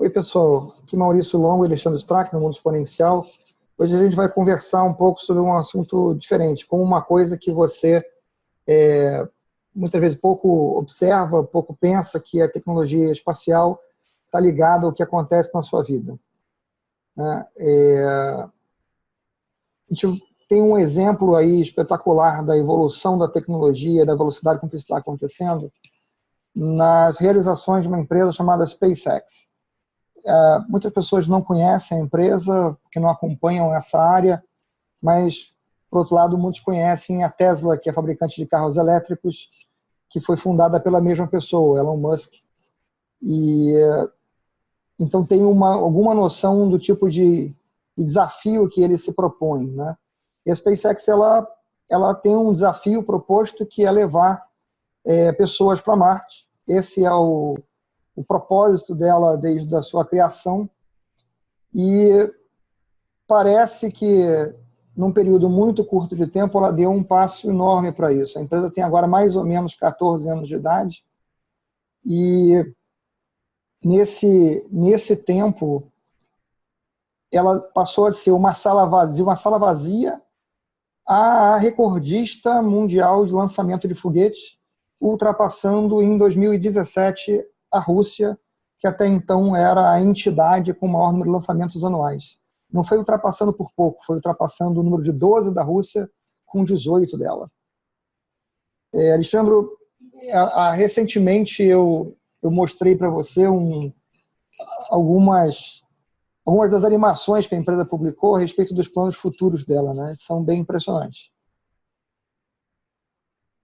Oi, pessoal. Aqui Maurício Longo e Alexandre Strack, no Mundo Exponencial. Hoje a gente vai conversar um pouco sobre um assunto diferente, como uma coisa que você muitas vezes pouco observa, pouco pensa, que a tecnologia espacial está ligada ao que acontece na sua vida. A gente tem um exemplo aí espetacular da evolução da tecnologia, da velocidade com que isso está acontecendo, nas realizações de uma empresa chamada SpaceX. Muitas pessoas não conhecem a empresa, porque não acompanham essa área, mas, por outro lado, muitos conhecem a Tesla, que é fabricante de carros elétricos, que foi fundada pela mesma pessoa, Elon Musk. Então tem alguma noção do tipo de desafio que ele se propõe, né? E a SpaceX ela tem um desafio proposto, que é levar pessoas para Marte. Esse é o propósito dela desde a sua criação, e parece que num período muito curto de tempo ela deu um passo enorme para isso. A empresa tem agora mais ou menos 14 anos de idade, e nesse tempo ela passou a ser uma sala vazia a recordista mundial de lançamento de foguetes, ultrapassando em 2017 a Rússia, que até então era a entidade com o maior número de lançamentos anuais. Não foi ultrapassando por pouco, foi ultrapassando o número de 12 da Rússia com 18 dela. Alexandre, recentemente eu mostrei para você algumas das animações que a empresa publicou a respeito dos planos futuros dela, né? São bem impressionantes.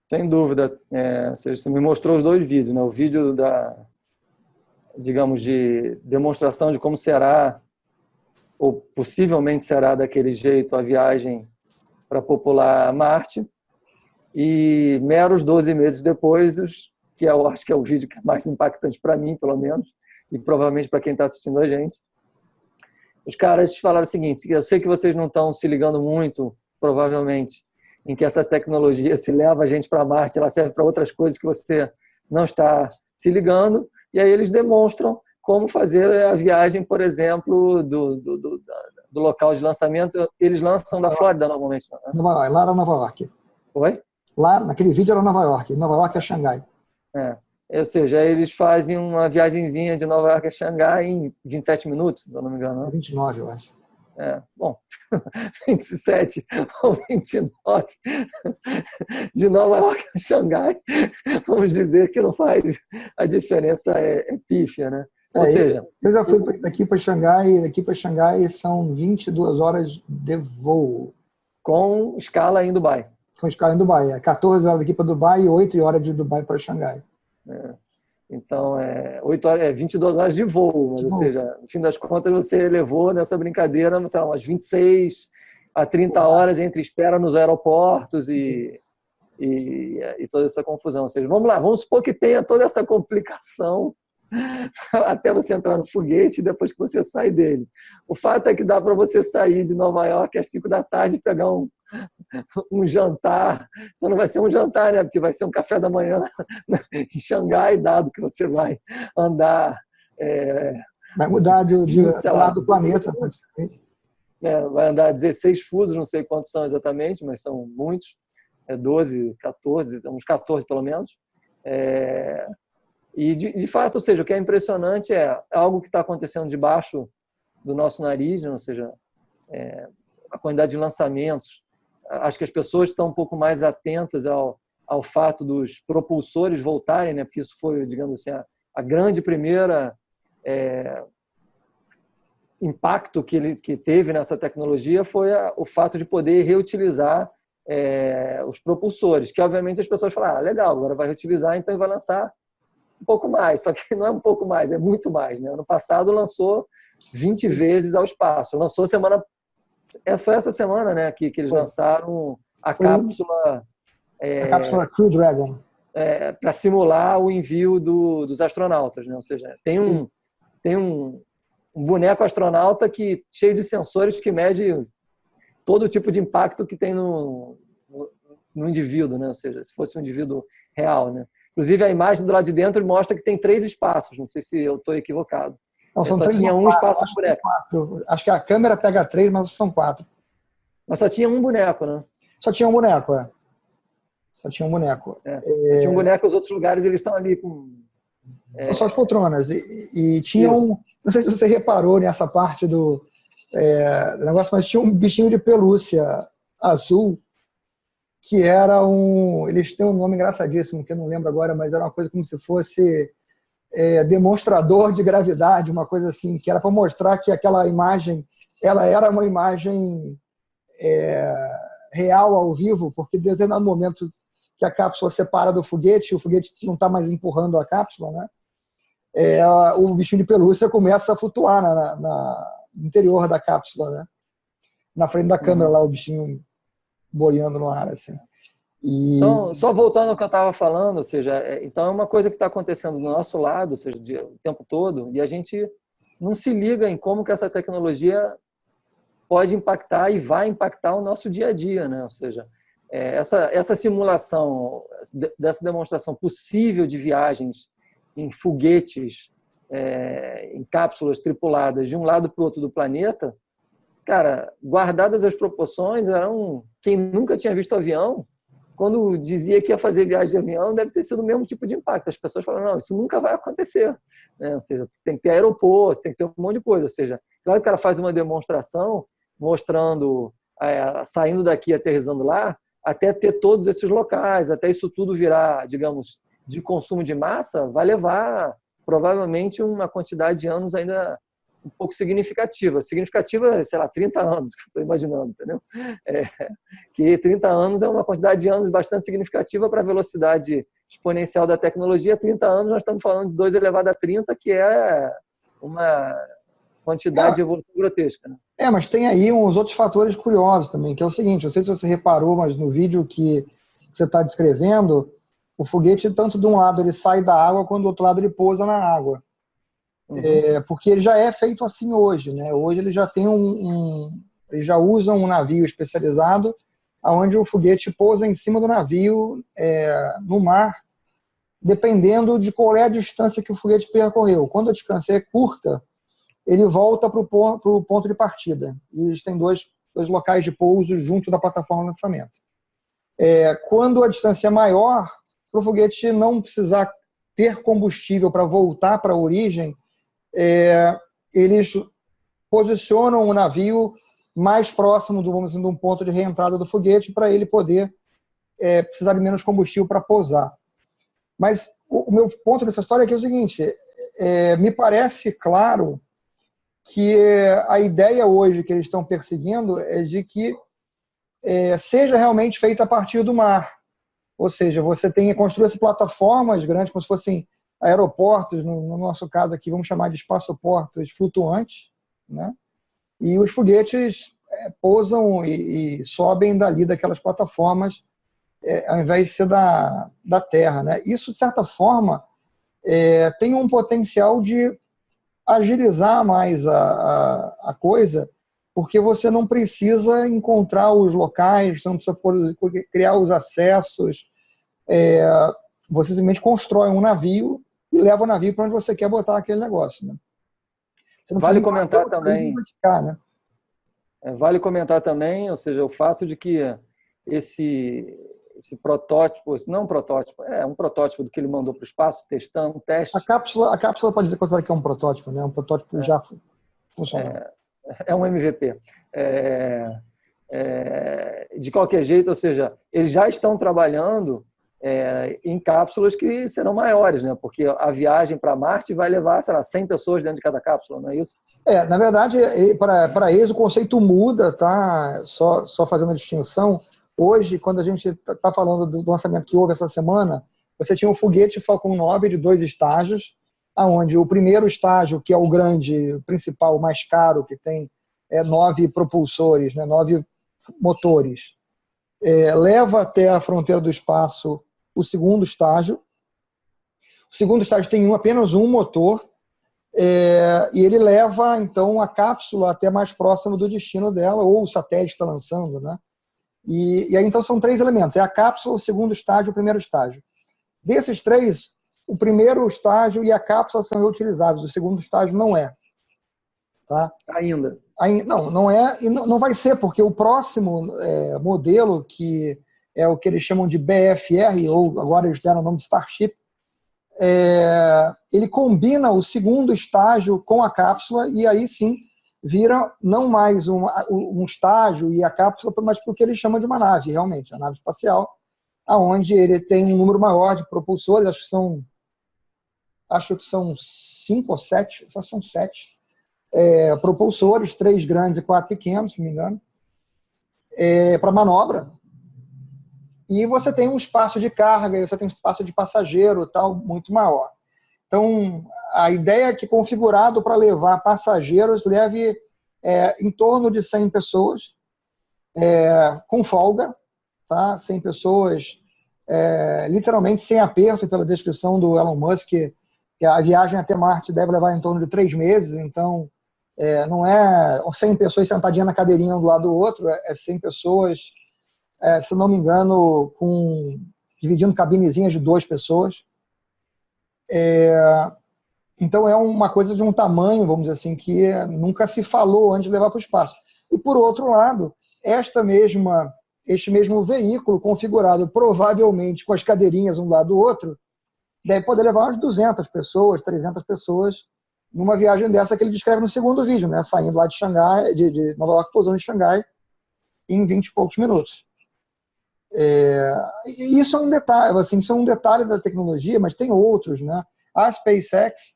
Sem dúvida. Você me mostrou os dois vídeos, né? O vídeo digamos, de demonstração de como será, ou possivelmente será daquele jeito, a viagem para popular Marte, e meros 12 meses depois, que eu acho que é o vídeo que é mais impactante para mim, pelo menos, e provavelmente para quem está assistindo a gente. Os caras falaram o seguinte: eu sei que vocês não estão se ligando muito, provavelmente, em que essa tecnologia se leva a gente para Marte, ela serve para outras coisas que você não está se ligando, e aí eles demonstram como fazer a viagem, por exemplo, do local de lançamento. Eles lançam da Flórida, normalmente. Né? Lá era Nova York. Oi? Lá, naquele vídeo era Nova York. Nova York é Xangai. Ou seja, eles fazem uma viagenzinha de Nova York a Xangai em 27 minutos, se eu não me engano. 29, eu acho. Bom, 27 ou 29 de Nova York a Xangai, vamos dizer que não faz a diferença, é pífia, né? Ou seja, eu já fui daqui para Xangai são 22 horas de voo. Com escala em Dubai. Com escala em Dubai. 14 horas daqui para Dubai e 8 horas de Dubai para Xangai. Então, 8 horas, 22 horas de voo, mas, ou seja, no fim das contas, você levou nessa brincadeira, sei lá, umas 26 a 30 horas entre espera nos aeroportos e toda essa confusão. Ou seja, vamos lá, vamos supor que tenha toda essa complicação até você entrar no foguete e depois que você sai dele. O fato é que dá para você sair de Nova York às 5 da tarde e pegar um jantar. Só não vai ser um jantar, né? Porque vai ser um café da manhã em Xangai, dado que você vai andar... vai mudar de lado do planeta, praticamente. Vai andar 16 fusos, não sei quantos são exatamente, mas são muitos. 12, 14, uns 14 pelo menos. E, de fato, ou seja, o que é impressionante é algo que está acontecendo debaixo do nosso nariz, né? Ou seja, a quantidade de lançamentos. Acho que as pessoas estão um pouco mais atentas ao fato dos propulsores voltarem, né? Porque isso foi, digamos assim, a grande primeira impacto que teve nessa tecnologia foi o fato de poder reutilizar os propulsores, que obviamente as pessoas falaram, legal, agora vai reutilizar, então vai lançar um pouco mais, só que não é um pouco mais, é muito mais, né? Ano passado lançou 20 vezes ao espaço. Lançou foi essa semana, né, que eles lançaram a cápsula... a cápsula Crew Dragon. Para simular o envio dos astronautas, né? Ou seja, tem um boneco astronauta cheio de sensores que mede todo tipo de impacto que tem no indivíduo, né? Ou seja, se fosse um indivíduo real, né? Inclusive, a imagem do lado de dentro mostra que tem 3 espaços. Não sei se eu estou equivocado. Não, são Só 3 tinha ou um 4. espaço de boneco. Acho que a câmera pega 3, mas são 4. Mas só tinha um boneco, né? Só tinha um boneco, é. Só tinha um boneco. Só tinha um boneco, os outros lugares eles estão ali com... São só as poltronas. E tinha Isso. não sei se você reparou nessa parte do negócio, mas tinha um bichinho de pelúcia azul, que era eles têm um nome engraçadíssimo, que eu não lembro agora, mas era uma coisa como se fosse demonstrador de gravidade, uma coisa assim, que era para mostrar que aquela imagem, ela era uma imagem real, ao vivo, porque em determinado momento que a cápsula separa do foguete, o foguete não está mais empurrando a cápsula, né? O bichinho de pelúcia começa a flutuar no interior da cápsula, né? Na frente da câmera lá, o bichinho boiando no ar, assim. Então, só voltando ao que eu estava falando, ou seja, então é uma coisa que está acontecendo do nosso lado, ou seja, o tempo todo, e a gente não se liga em como que essa tecnologia pode impactar e vai impactar o nosso dia a dia, né? Ou seja, essa simulação, dessa demonstração possível de viagens em foguetes, em cápsulas tripuladas de um lado para o outro do planeta, cara, guardadas as proporções, quem nunca tinha visto avião, quando dizia que ia fazer viagem de avião, deve ter sido o mesmo tipo de impacto. As pessoas falam, não, isso nunca vai acontecer, né? Ou seja, tem que ter aeroporto, tem que ter um monte de coisa. Ou seja, claro que o cara faz uma demonstração mostrando, saindo daqui, aterrissando lá, até ter todos esses locais, até isso tudo virar, digamos, de consumo de massa, vai levar provavelmente uma quantidade de anos ainda um pouco significativa. Significativa, sei lá, 30 anos, que eu estou imaginando, entendeu? Que 30 anos é uma quantidade de anos bastante significativa para a velocidade exponencial da tecnologia. 30 anos nós estamos falando de 2 elevado a 30, que é uma quantidade de evolução grotesca, né? Mas tem aí uns outros fatores curiosos também, que é o seguinte, não sei se você reparou, mas no vídeo que você está descrevendo, o foguete, tanto de um lado ele sai da água, quanto do outro lado ele pousa na água. Porque ele já é feito assim hoje, né? Hoje ele já tem eles já usam um navio especializado, onde o foguete pousa em cima do navio no mar, dependendo de qual é a distância que o foguete percorreu. Quando a distância é curta, ele volta para o ponto de partida. E eles têm dois locais de pouso junto da plataforma de lançamento. Quando a distância é maior, para o foguete não precisar ter combustível para voltar para a origem, eles posicionam o navio mais próximo vamos dizer, de um ponto de reentrada do foguete para ele poder precisar de menos combustível para pousar. Mas o meu ponto dessa história é que é o seguinte, me parece claro que a ideia hoje que eles estão perseguindo é de que seja realmente feita a partir do mar. Ou seja, você construir plataformas grandes, como se fossem aeroportos, no nosso caso aqui, vamos chamar de espaçoportos flutuantes, né? E os foguetes pousam e sobem dali daquelas plataformas, ao invés de ser da Terra, né? Isso, de certa forma, tem um potencial de agilizar mais a coisa, porque você não precisa encontrar os locais, você não precisa criar os acessos, você simplesmente constrói um navio e leva o navio para onde você quer botar aquele negócio, né? Você não Vale precisa comentar também, né? Vale comentar também, ou seja, o fato de que esse protótipo, não um protótipo, um protótipo do que ele mandou para o espaço, testando, um teste. A cápsula pode ser considerada que é um protótipo, né? Um protótipo já funcionando. É um MVP. De qualquer jeito, ou seja, eles já estão trabalhando em cápsulas que serão maiores, né? Porque a viagem para Marte vai levar, sei lá, 100 pessoas dentro de cada cápsula, não é isso? Na verdade, para eles o conceito muda, tá? Só fazendo a distinção. Hoje, quando a gente está falando do lançamento que houve essa semana, você tinha um foguete Falcon 9 de 2 estágios, onde o primeiro estágio, que é o grande, principal, mais caro, que tem 9 propulsores, né, 9 motores, leva até a fronteira do espaço o segundo estágio. O segundo estágio tem apenas um motor, e ele leva, então, a cápsula até mais próximo do destino dela, ou o satélite está lançando, né? E aí, então, são 3 elementos. É a cápsula, o segundo estágio e o primeiro estágio. Desses 3, o primeiro estágio e a cápsula são reutilizáveis, o segundo estágio não é. Tá? Ainda. Não, não é, e não vai ser, porque o próximo modelo, que é o que eles chamam de BFR, ou agora eles deram o nome de Starship, ele combina o segundo estágio com a cápsula, e aí sim vira não mais um estágio e a cápsula, mas porque eles chamam de uma nave, realmente, uma nave espacial, aonde ele tem um número maior de propulsores, acho que são 5 ou 7, só são 7 propulsores, 3 grandes e 4 pequenos, se não me engano, para manobra. E você tem um espaço de carga, você tem um espaço de passageiro, tal, muito maior. Então, a ideia é que, configurado para levar passageiros, leve em torno de 100 pessoas, com folga, tá? 100 pessoas, literalmente sem aperto, pela descrição do Elon Musk, que a viagem até Marte deve levar em torno de 3 meses, então não é 100 pessoas sentadinhas na cadeirinha um do lado do outro, é 100 pessoas, se não me engano, dividindo cabinezinhas de 2 pessoas. Então é uma coisa de um tamanho, vamos dizer assim, que nunca se falou antes de levar para o espaço. E por outro lado, este mesmo veículo configurado provavelmente com as cadeirinhas um do lado do outro, deve poder levar umas 200 pessoas, 300 pessoas numa viagem dessa que ele descreve no segundo vídeo, né? Saindo lá de Xangai, de Nova York, pousando em Xangai em 20 e poucos minutos. Isso é um detalhe, assim, isso é um detalhe da tecnologia, mas tem outros, né? A SpaceX,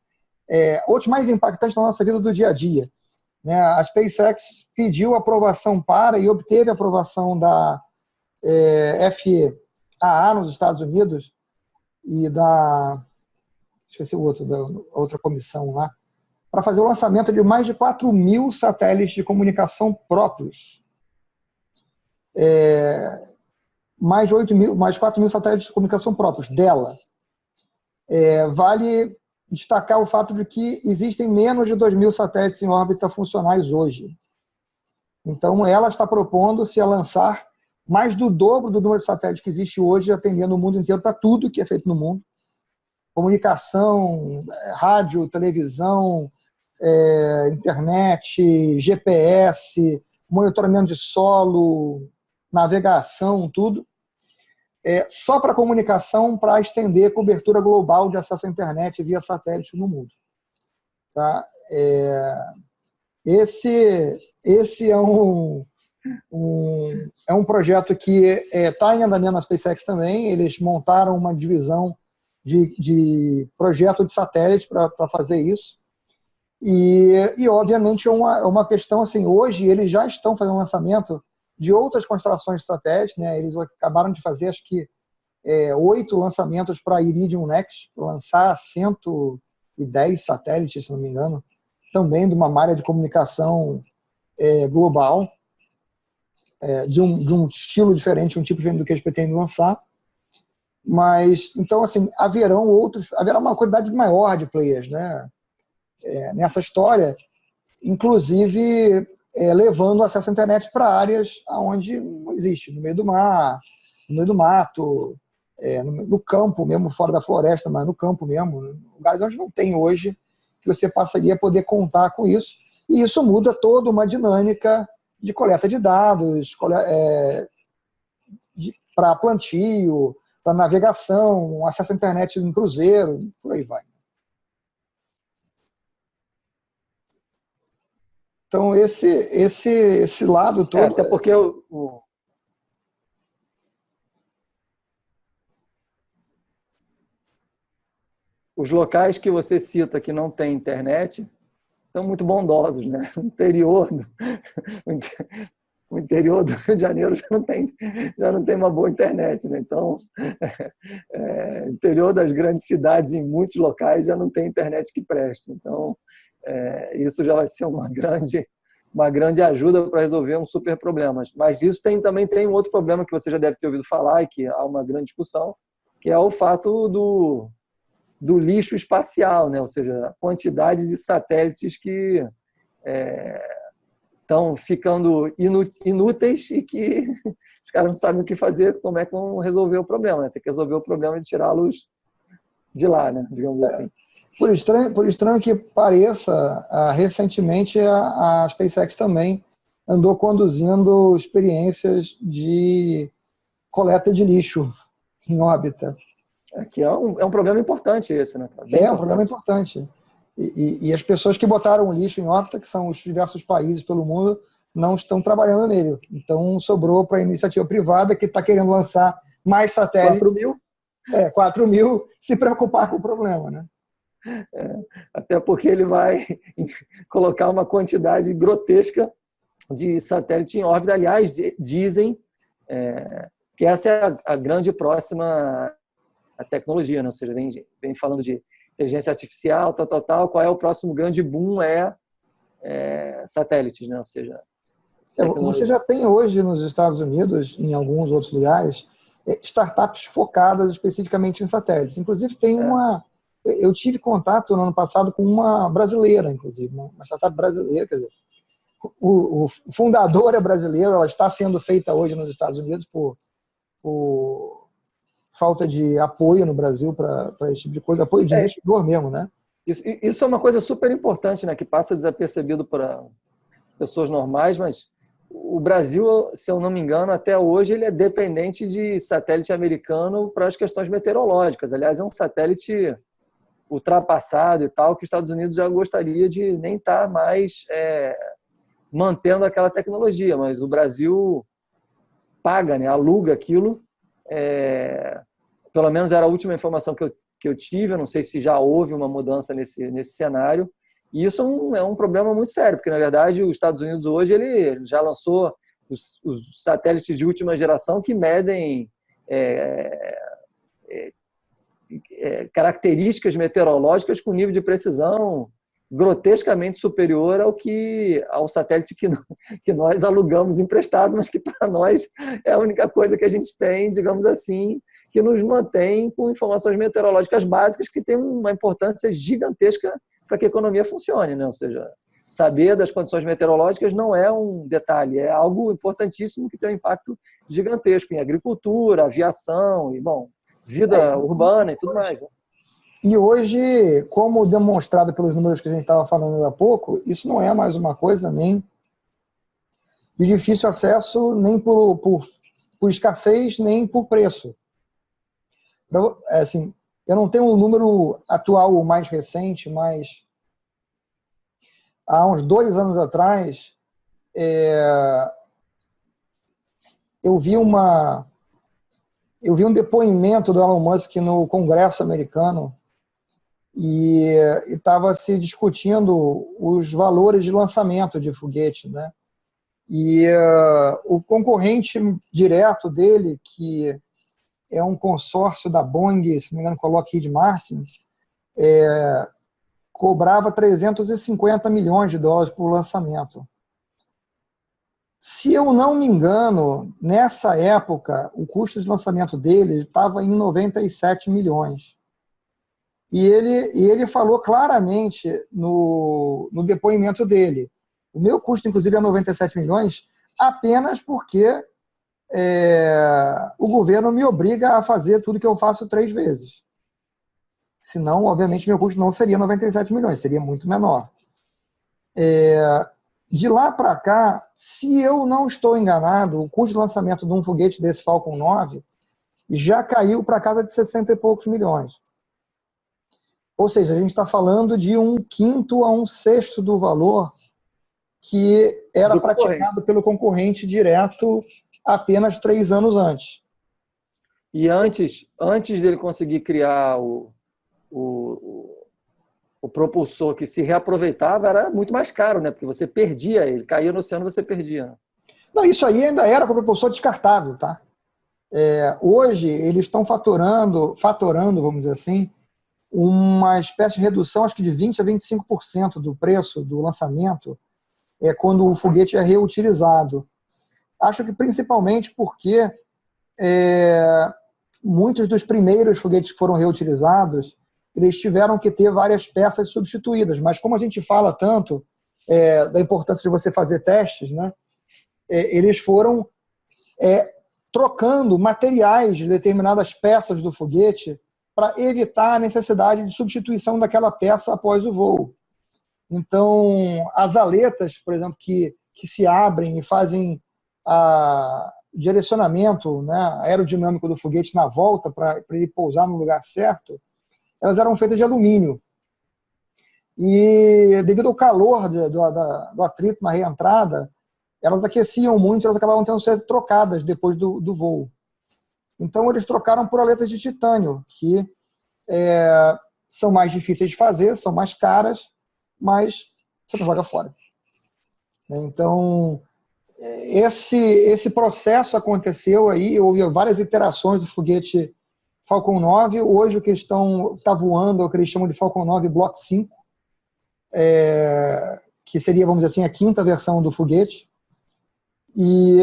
outros mais impactantes na nossa vida do dia a dia, né? A SpaceX pediu aprovação para e obteve aprovação da FAA nos Estados Unidos e esqueci o outro, da outra comissão lá, para fazer o lançamento de mais de 4.000 satélites de comunicação próprios. Mais 4.000 satélites de comunicação próprios dela. Vale destacar o fato de que existem menos de 2.000 satélites em órbita funcionais hoje. Então, ela está propondo-se a lançar mais do dobro do número de satélites que existe hoje, atendendo o mundo inteiro para tudo que é feito no mundo. Comunicação, rádio, televisão, internet, GPS, monitoramento de solo, navegação, tudo. Só para comunicação, para estender a cobertura global de acesso à internet via satélite no mundo. Tá? Esse é um projeto que está em andamento na SpaceX também. Eles montaram uma divisão de projeto de satélite para fazer isso. E obviamente, é uma questão assim, hoje eles já estão fazendo lançamento de outras constelações de satélites, né? Eles acabaram de fazer, acho que, 8 lançamentos para Iridium Next, para lançar 110 satélites, se não me engano, também de uma malha de comunicação global, de um estilo diferente, um tipo diferente do que eles pretendem lançar. Mas, então, assim, haverá uma quantidade maior de players, né? Nessa história, inclusive levando acesso à internet para áreas onde não existe, no meio do mar, no meio do mato, no campo mesmo, fora da floresta, mas no campo mesmo, lugares onde não tem hoje, que você passaria a poder contar com isso. E isso muda toda uma dinâmica de coleta de dados, para plantio, para navegação, acesso à internet em cruzeiro, por aí vai. Então, esse lado todo... Até porque os locais que você cita que não tem internet são muito bondosos, né? O interior do Rio de Janeiro já não tem uma boa internet, né? Então, o interior das grandes cidades, em muitos locais, já não tem internet que preste. Então, isso já vai ser uma grande ajuda para resolver um super problema. Mas isso também tem um outro problema que você já deve ter ouvido falar e que há uma grande discussão, que é o fato do lixo espacial, né? Ou seja, a quantidade de satélites que estão ficando inúteis e que os caras não sabem o que fazer, como é que vão resolver o problema, né? Tem que resolver o problema de tirá-los de lá, né? Digamos assim. Por estranho que pareça, recentemente a SpaceX também andou conduzindo experiências de coleta de lixo em órbita. Que é um problema importante esse, né? Bem É um importante. problema importante. E as pessoas que botaram o lixo em órbita, que são os diversos países pelo mundo, não estão trabalhando nele. Então, sobrou para a iniciativa privada, que está querendo lançar mais satélites. 4.000? 4.000, se preocupar com o problema, né? Até porque ele vai colocar uma quantidade grotesca de satélite em órbita. Aliás, dizem que essa é a grande próxima tecnologia, né? Ou seja, vem falando de inteligência artificial, tal. Qual é o próximo grande boom? Satélites, né? Ou seja, você já tem hoje nos Estados Unidos, em alguns outros lugares, startups focadas especificamente em satélites. Inclusive, eu tive contato no ano passado com uma brasileira, inclusive, uma startup brasileira, quer dizer, o fundador é brasileiro, ela está sendo feita hoje nos Estados Unidos por falta de apoio no Brasil para esse tipo de coisa, apoio de investidor mesmo, né? Isso é uma coisa super importante, né? Que passa desapercebido para pessoas normais, mas o Brasil, se eu não me engano, até hoje ele é dependente de satélite americano para as questões meteorológicas. Aliás, é um satélite ultrapassado e tal, que os Estados Unidos já gostaria de nem estar mais mantendo aquela tecnologia, mas o Brasil paga, né? Aluga aquilo. Pelo menos era a última informação que eu tive, eu não sei se já houve uma mudança nesse cenário, e isso é um problema muito sério, porque, na verdade, os Estados Unidos hoje ele já lançou os satélites de última geração que medem características meteorológicas com nível de precisão grotescamente superior ao satélite que nós alugamos emprestado, mas que para nós é a única coisa que a gente tem, digamos assim, que nos mantém com informações meteorológicas básicas que têm uma importância gigantesca para que a economia funcione, né? Ou seja, saber das condições meteorológicas não é um detalhe, é algo importantíssimo que tem um impacto gigantesco em agricultura, aviação e, vida urbana e tudo mais, né? E hoje, como demonstrado pelos números que a gente estava falando há pouco, isso não é mais uma coisa nem de difícil acesso, nem por escassez, nem por preço. Assim, eu não tenho o número atual, o mais recente, mas há uns 2 anos atrás, eu vi um depoimento do Elon Musk no Congresso americano e estava se discutindo os valores de lançamento de foguete, né? E o concorrente direto dele, que é um consórcio da Boeing, se não me engano, com a Lockheed Martin, cobrava $350 milhões por lançamento. Se eu não me engano, nessa época, o custo de lançamento dele estava em 97 milhões. E ele falou claramente no depoimento dele: o meu custo, inclusive, é 97 milhões, apenas porque o governo me obriga a fazer tudo que eu faço 3 vezes. Senão, obviamente, meu custo não seria 97 milhões, seria muito menor. De lá para cá, se eu não estou enganado, o custo de lançamento de um foguete desse Falcon 9 já caiu para casa de 60 e poucos milhões. Ou seja, a gente está falando de 1/5 a 1/6 do valor que era praticado pelo concorrente direto apenas 3 anos antes. E antes dele conseguir criar o propulsor que se reaproveitava, era muito mais caro, né? Porque você perdia ele, caía no oceano, você perdia. Não, isso aí ainda era com propulsor descartável, tá? Hoje eles estão fatorando, vamos dizer assim, uma espécie de redução, acho que de 20% a 25% do preço do lançamento quando o foguete é reutilizado. Acho que principalmente porque muitos dos primeiros foguetes que foram reutilizados, eles tiveram que ter várias peças substituídas, mas como a gente fala tanto da importância de você fazer testes, né, eles foram trocando materiais de determinadas peças do foguete para evitar a necessidade de substituição daquela peça após o voo. Então, as aletas, por exemplo, que se abrem e fazem o direcionamento, né, aerodinâmico do foguete na volta para ele pousar no lugar certo, elas eram feitas de alumínio. E devido ao calor do atrito na reentrada, elas aqueciam muito, elas acabavam tendo que ser trocadas depois do voo. Então, eles trocaram por aletas de titânio, que são mais difíceis de fazer, são mais caras, mas você não joga fora. Então, esse processo aconteceu aí, houve várias iterações do foguete Falcon 9. Hoje o que está voando é o que eles chamam de Falcon 9 Block 5, que seria, vamos dizer assim, a quinta versão do foguete. E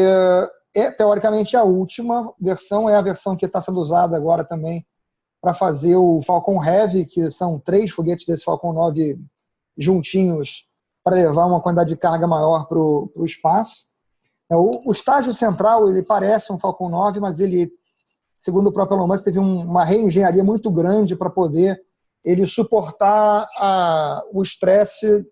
teoricamente a última versão é a versão que está sendo usada agora também para fazer o Falcon Heavy, que são 3 foguetes desse Falcon 9 juntinhos para levar uma quantidade de carga maior para o espaço. O estágio central ele parece um Falcon 9, mas ele, segundo o próprio Elon Musk, teve uma reengenharia muito grande para poder ele suportar o estresse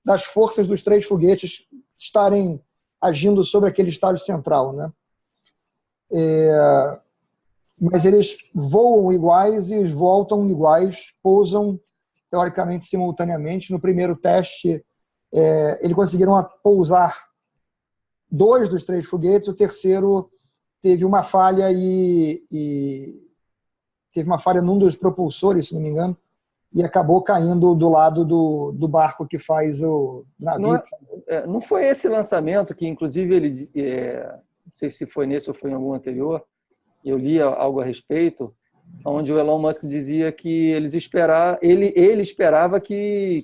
das forças dos 3 foguetes estarem agindo sobre aquele estágio central, né? Mas eles voam iguais e voltam iguais, pousam teoricamente simultaneamente. No primeiro teste, eles conseguiram pousar 2 dos 3 foguetes, o terceiro teve uma falha teve uma falha num dos propulsores, se não me engano, e acabou caindo do lado do barco que faz o navio. Não foi esse lançamento que, inclusive, ele, não sei se foi nesse ou foi em algum anterior, eu li algo a respeito, onde o Elon Musk dizia que ele esperava que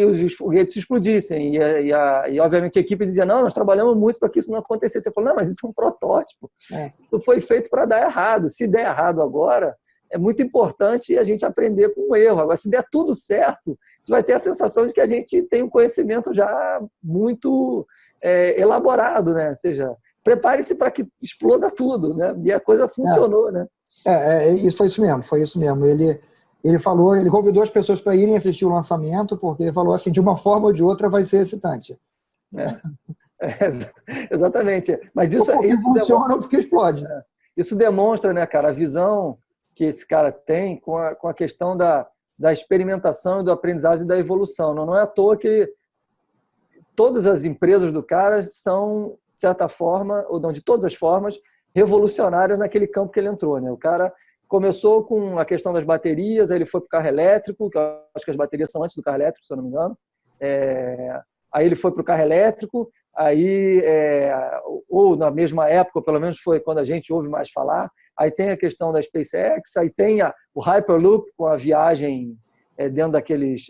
os foguetes explodissem. E, obviamente, a equipe dizia, não, nós trabalhamos muito para que isso não acontecesse. Você falou, não, mas isso é um protótipo. Isso foi feito para dar errado. Se der errado agora, é muito importante a gente aprender com o erro. Agora, se der tudo certo, a gente vai ter a sensação de que a gente tem um conhecimento já muito elaborado, né? Ou seja, prepare-se para que exploda tudo, né? E a coisa funcionou, né? Foi isso mesmo. Ele falou, ele convidou as pessoas para irem assistir o lançamento, porque ele falou assim, de uma forma ou de outra vai ser excitante. Exatamente. Mas isso funciona ou porque explode. Isso demonstra, né, cara, a visão que esse cara tem com a questão da experimentação e do aprendizagem e da evolução. Não é à toa que todas as empresas do cara são, de certa forma, ou não, de todas as formas, revolucionárias naquele campo que ele entrou, né? O cara começou com a questão das baterias, aí ele foi para o carro elétrico, que eu acho que as baterias são antes do carro elétrico, se eu não me engano. Aí ele foi para o carro elétrico, ou na mesma época, pelo menos foi quando a gente ouve mais falar. Aí tem a questão da SpaceX, aí tem o Hyperloop, com a viagem dentro daqueles...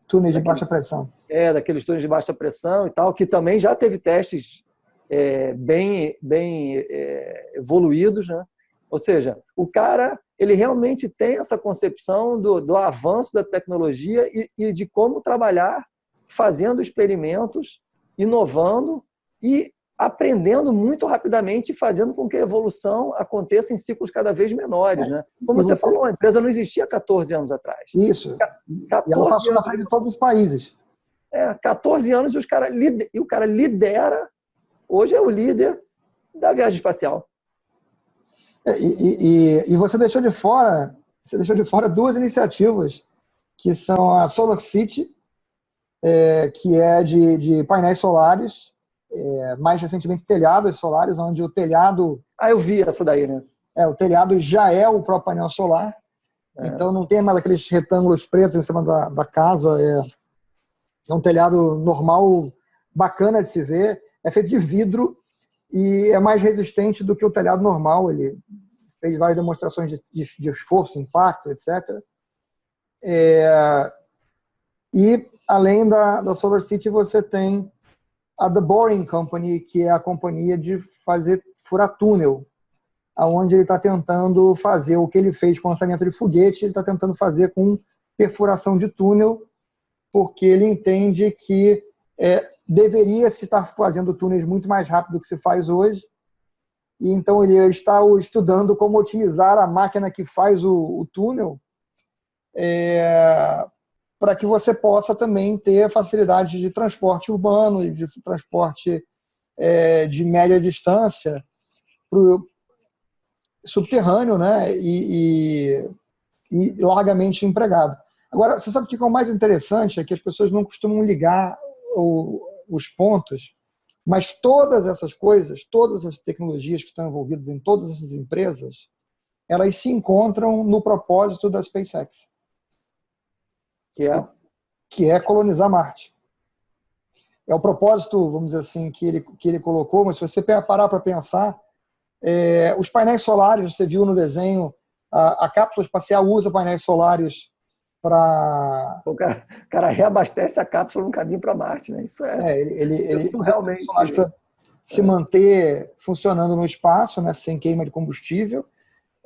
túneis de baixa pressão. Daqueles túneis de baixa pressão e tal, que também já teve testes bem evoluídos, né? Ou seja, o cara ele realmente tem essa concepção do avanço da tecnologia e de como trabalhar fazendo experimentos, inovando e aprendendo muito rapidamente e fazendo com que a evolução aconteça em ciclos cada vez menores, né? Como você falou, a empresa não existia 14 anos atrás. Isso. E ela passou na frente de todos os países. 14 anos e o cara lidera, hoje é o líder da viagem espacial. E você deixou de fora 2 iniciativas, que são a SolarCity, que é de painéis solares, mais recentemente telhados solares, onde o telhado... eu vi essa daí, né? O telhado já é o próprio painel solar, então não tem mais aqueles retângulos pretos em cima da casa, é um telhado normal, bacana de se ver, é feito de vidro e é mais resistente do que o telhado normal. Ele fez várias demonstrações de esforço, impacto, etc. E além da SolarCity, você tem a The Boring Company, que é a companhia de furar túnel, onde ele está tentando fazer o que ele fez com o lançamento de foguete, ele está tentando fazer com perfuração de túnel, porque ele entende que deveria se estar fazendo túneis muito mais rápido do que se faz hoje, e então ele está estudando como otimizar a máquina que faz o túnel para que você possa também ter facilidade de transporte urbano e de transporte de média distância pro subterrâneo, né? E largamente empregado. Agora, você sabe o que é o mais interessante? É que as pessoas não costumam ligar os pontos, mas todas essas coisas, todas as tecnologias que estão envolvidas em todas essas empresas, elas se encontram no propósito da SpaceX, que é colonizar Marte. É o propósito, vamos dizer assim, que ele colocou, mas se você parar para pensar, os painéis solares, você viu no desenho, a cápsula espacial usa painéis solares para... O cara reabastece a cápsula no caminho para Marte, né? Isso realmente... para se manter funcionando no espaço, né, sem queima de combustível.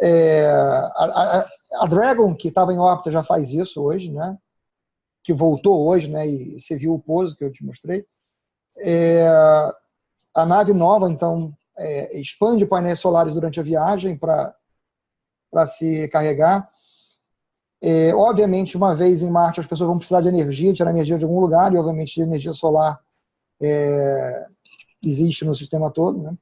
A Dragon, que estava em órbita, já faz isso hoje, né? Que voltou hoje, né? E você viu o pouso que eu te mostrei. A nave nova, então, expande painéis solares durante a viagem para se carregar. Obviamente, uma vez em Marte, as pessoas vão precisar de energia, tirar energia de algum lugar, e obviamente a energia solar existe no sistema todo, né?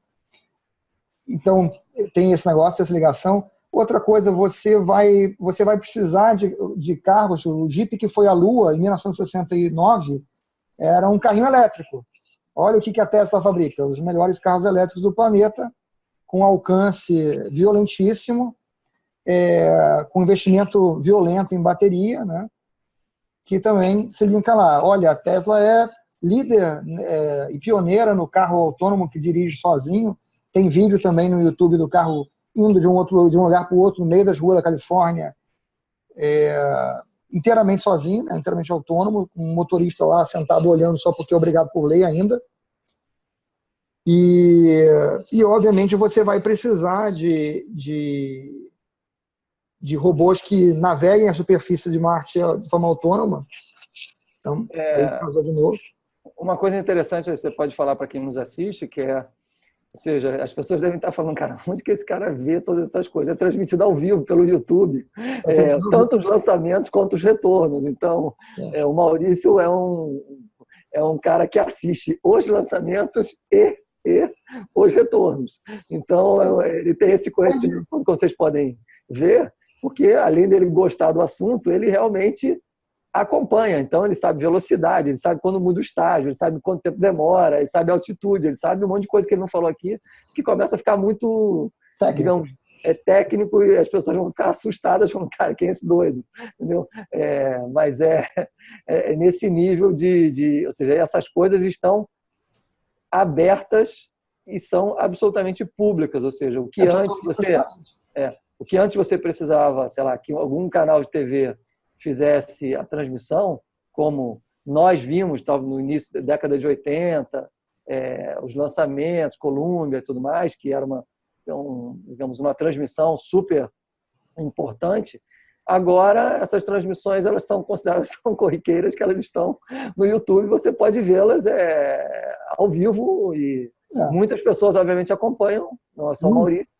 Então, tem esse negócio, essa ligação. Outra coisa, você vai precisar de carros. O Jeep que foi à Lua em 1969 era um carrinho elétrico. Olha o que a Tesla fabrica, os melhores carros elétricos do planeta, com alcance violentíssimo, com investimento violento em bateria, né? Que também se linka lá. Olha, a Tesla é líder e pioneira no carro autônomo que dirige sozinho. Tem vídeo também no YouTube do carro indo de um lugar para o outro, no meio das ruas da Califórnia, inteiramente sozinho, né? Inteiramente autônomo, com um motorista lá sentado olhando só porque é obrigado por lei ainda. E obviamente, você vai precisar de robôs que naveguem a superfície de Marte de forma autônoma. Então, aí casou de novo. Uma coisa interessante que você pode falar para quem nos assiste, que ou seja, as pessoas devem estar falando, cara, onde que esse cara vê todas essas coisas? É transmitido ao vivo pelo YouTube, tanto os lançamentos quanto os retornos. Então, o Maurício é um cara que assiste os lançamentos e os retornos. Então, ele tem esse conhecimento, como vocês podem ver, porque além dele gostar do assunto, ele realmente acompanha. Então, ele sabe velocidade, ele sabe quando muda o estágio, ele sabe quanto tempo demora, ele sabe altitude, ele sabe um monte de coisa que ele não falou aqui, que começa a ficar muito, digamos, técnico, e as pessoas vão ficar assustadas, falando, cara, quem é esse doido? Entendeu? Mas nesse nível ou seja, essas coisas estão abertas e são absolutamente públicas, ou seja, o que antes você precisava, sei lá, que algum canal de TV fizesse a transmissão, como nós vimos no início da década de 80, os lançamentos, Columbia e tudo mais, que era digamos, uma transmissão super importante. Agora, essas transmissões elas são consideradas tão corriqueiras que elas estão no YouTube, você pode vê-las ao vivo e muitas pessoas, obviamente, acompanham, não é só o Maurício.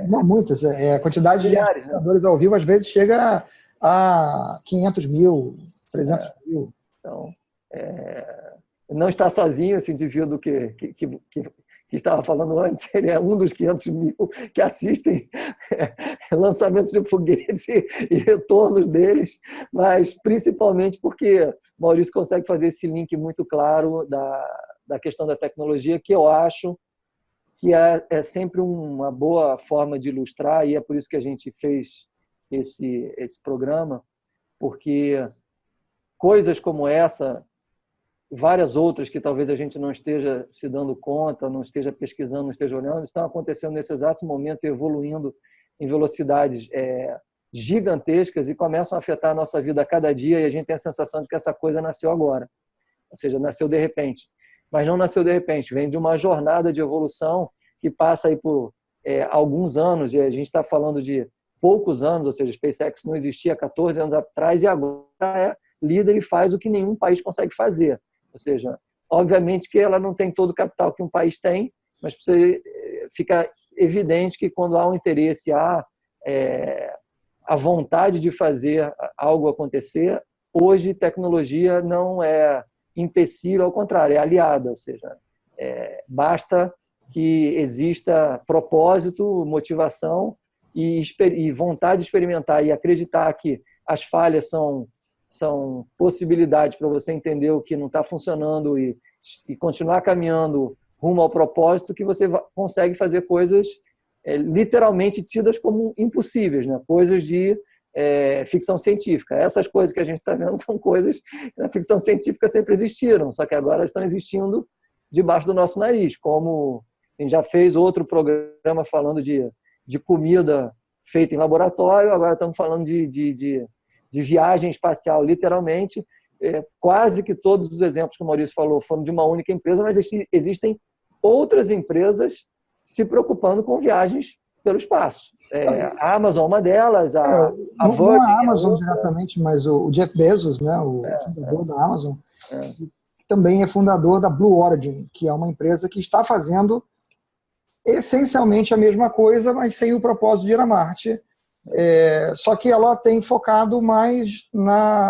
Não, muitas. A quantidade de espectadores ao vivo, às vezes, chega a 500 mil, 300 mil. Então, não está sozinho, esse indivíduo que estava falando antes, ele é um dos 500 mil que assistem lançamentos de foguetes e retornos deles, mas principalmente porque Maurício consegue fazer esse link muito claro da questão da tecnologia, que eu acho que é sempre uma boa forma de ilustrar, e é por isso que a gente fez esse programa, porque coisas como essa, várias outras que talvez a gente não esteja se dando conta, não esteja pesquisando, não esteja olhando, estão acontecendo nesse exato momento e evoluindo em velocidades gigantescas e começam a afetar a nossa vida a cada dia, e a gente tem a sensação de que essa coisa nasceu agora, ou seja, nasceu de repente. Mas não nasceu de repente, vem de uma jornada de evolução que passa aí por alguns anos, e a gente está falando de poucos anos, ou seja, a SpaceX não existia 14 anos atrás e agora é líder e faz o que nenhum país consegue fazer. Ou seja, obviamente que ela não tem todo o capital que um país tem, mas para você fica evidente que quando há um interesse, há a vontade de fazer algo acontecer, hoje tecnologia não é empecilho, ao contrário, é aliada, ou seja, basta que exista propósito, motivação e vontade de experimentar e acreditar que as falhas são possibilidades para você entender o que não está funcionando e continuar caminhando rumo ao propósito, que você consegue fazer coisas literalmente tidas como impossíveis, né? Coisas de ficção científica. Essas coisas que a gente está vendo são coisas que na ficção científica sempre existiram, só que agora estão existindo debaixo do nosso nariz, como a gente já fez outro programa falando de comida feita em laboratório, agora estamos falando de viagem espacial, literalmente. Quase que todos os exemplos que o Maurício falou foram de uma única empresa, mas existem outras empresas se preocupando com viagens pelo espaço. A Amazon é uma delas, a Virgin não a Amazon é outra. Diretamente, mas o Jeff Bezos, né, o fundador da Amazon, também é fundador da Blue Origin, que é uma empresa que está fazendo essencialmente a mesma coisa, mas sem o propósito de ir a Marte. Só que ela tem focado mais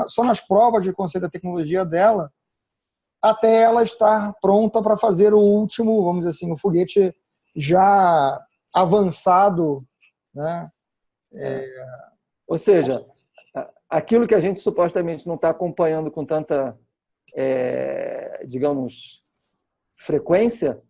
só nas provas de conceito da tecnologia dela, até ela estar pronta para fazer o último, vamos dizer assim, o foguete já avançado, né? Ou seja, aquilo que a gente supostamente não está acompanhando com tanta, digamos, frequência,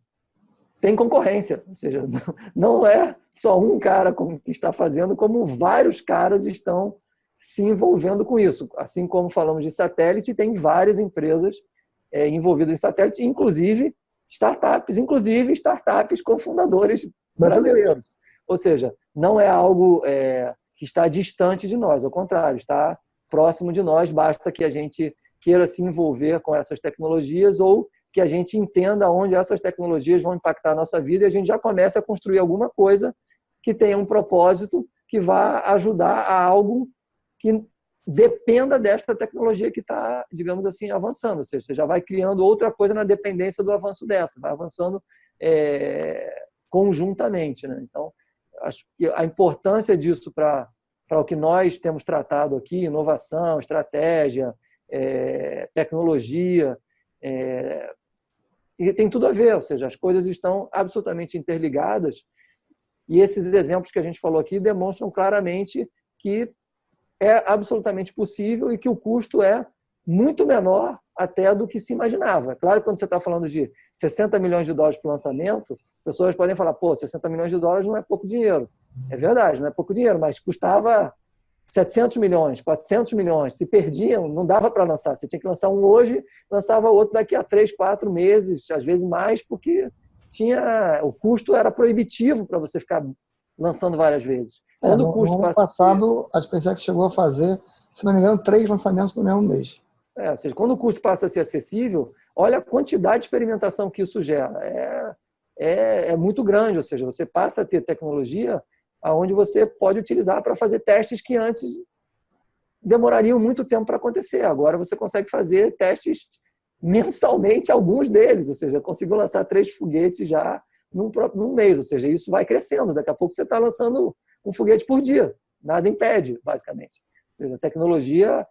tem concorrência. Ou seja, não é só um cara que está fazendo, como vários caras estão se envolvendo com isso. Assim como falamos de satélite, tem várias empresas envolvidas em satélite, inclusive startups com fundadores brasileiros. Ou seja, não é algo que está distante de nós, ao contrário, está próximo de nós, basta que a gente queira se envolver com essas tecnologias ou que a gente entenda onde essas tecnologias vão impactar a nossa vida e a gente já comece a construir alguma coisa que tenha um propósito, que vá ajudar a algo que dependa desta tecnologia que está, digamos assim, avançando. Ou seja, você já vai criando outra coisa na dependência do avanço dessa, vai avançando conjuntamente, né? Então, acho que a importância disso para o que nós temos tratado aqui, inovação, estratégia, tecnologia, e tem tudo a ver, ou seja, as coisas estão absolutamente interligadas e esses exemplos que a gente falou aqui demonstram claramente que é absolutamente possível e que o custo é muito menor até do que se imaginava. Claro que quando você está falando de 60 milhões de dólares para o lançamento, pessoas podem falar, 60 milhões de dólares não é pouco dinheiro. É verdade, não é pouco dinheiro, mas custava 700 milhões, 400 milhões, se perdiam, não dava para lançar. Você tinha que lançar um hoje, lançava outro daqui a 3, 4 meses, às vezes mais, porque o custo era proibitivo para você ficar lançando várias vezes. Quando o custo no ano passado, a SpaceX chegou a fazer, se não me engano, 3 lançamentos no mesmo mês. Ou seja, quando o custo passa a ser acessível, olha a quantidade de experimentação que isso gera. É muito grande, ou seja, você passa a ter tecnologia onde você pode utilizar para fazer testes que antes demorariam muito tempo para acontecer. Agora você consegue fazer testes mensalmente, alguns deles, ou seja, conseguiu lançar 3 foguetes já num mês, ou seja, isso vai crescendo. Daqui a pouco você está lançando um foguete por dia, nada impede, basicamente. Ou seja, a tecnologia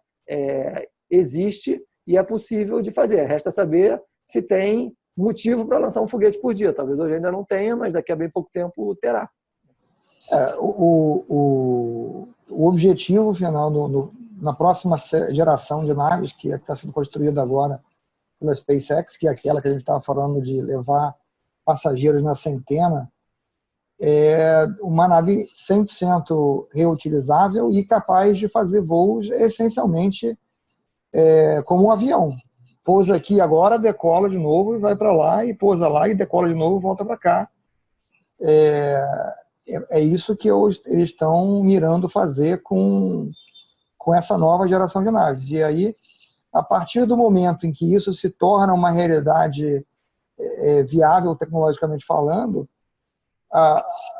existe e é possível de fazer. Resta saber se tem motivo para lançar um foguete por dia. Talvez hoje ainda não tenha, mas daqui a bem pouco tempo terá. O objetivo final na próxima geração de naves, que está sendo construída agora pela SpaceX, que é aquela que a gente estava falando de levar passageiros na centena, é uma nave 100% reutilizável e capaz de fazer voos essencialmente como um avião. Pousa aqui agora, decola de novo e vai para lá, e pousa lá e decola de novo e volta para cá. É isso que eles estão mirando fazer com essa nova geração de naves. E aí, a partir do momento em que isso se torna uma realidade viável tecnologicamente falando,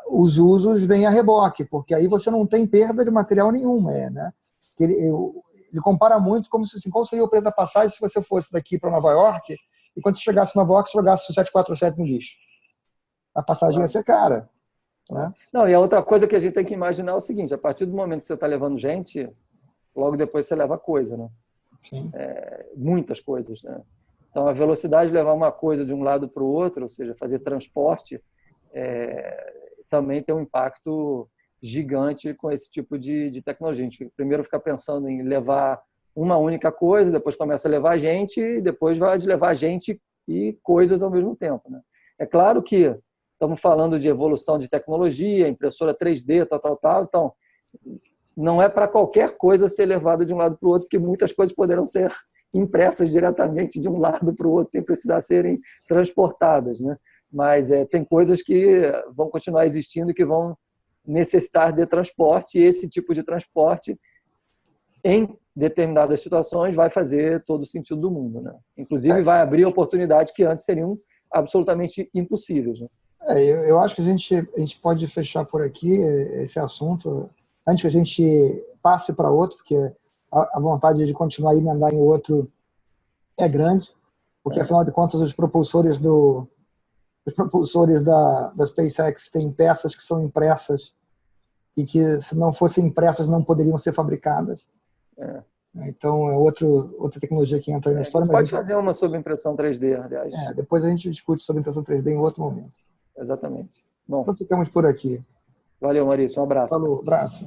os usos vêm a reboque, porque aí você não tem perda de material nenhuma. Né? Ele compara muito como se assim, qual seria o preço da passagem se você fosse daqui para Nova York e quando você chegasse em Nova York, você jogasse o 747 no lixo. a passagem vai ser cara. Né? Não, e a outra coisa que a gente tem que imaginar é o seguinte, a partir do momento que você está levando gente, logo depois você leva coisa, né? Sim. Muitas coisas, né? Então, a velocidade de levar uma coisa de um lado para o outro, ou seja, fazer transporte, também tem um impacto gigante com esse tipo de tecnologia. A gente primeiro fica pensando em levar uma única coisa, depois começa a levar gente, e depois vai levar gente e coisas ao mesmo tempo, né? É claro que estamos falando de evolução de tecnologia, impressora 3D, tal. Então, não é para qualquer coisa ser levada de um lado para o outro, porque muitas coisas poderão ser impressas diretamente de um lado para o outro, sem precisar serem transportadas, né? Mas tem coisas que vão continuar existindo e que vão necessitar de transporte, e esse tipo de transporte, em determinadas situações, vai fazer todo o sentido do mundo, né? Inclusive, vai abrir oportunidades que antes seriam absolutamente impossíveis, né? Eu acho que a gente pode fechar por aqui esse assunto, antes que a gente passe para outro, porque a vontade de continuar a emendar em outro é grande, porque, afinal de contas, os propulsores da SpaceX têm peças que são impressas e que, se não fossem impressas, não poderiam ser fabricadas. Então, é outra tecnologia que entra aí na história. A gente pode fazer uma sobre impressão 3D, aliás. Depois a gente discute sobre impressão 3D em outro momento. Exatamente. Bom, então ficamos por aqui. Valeu, Maurício. Um abraço. Falou, abraço.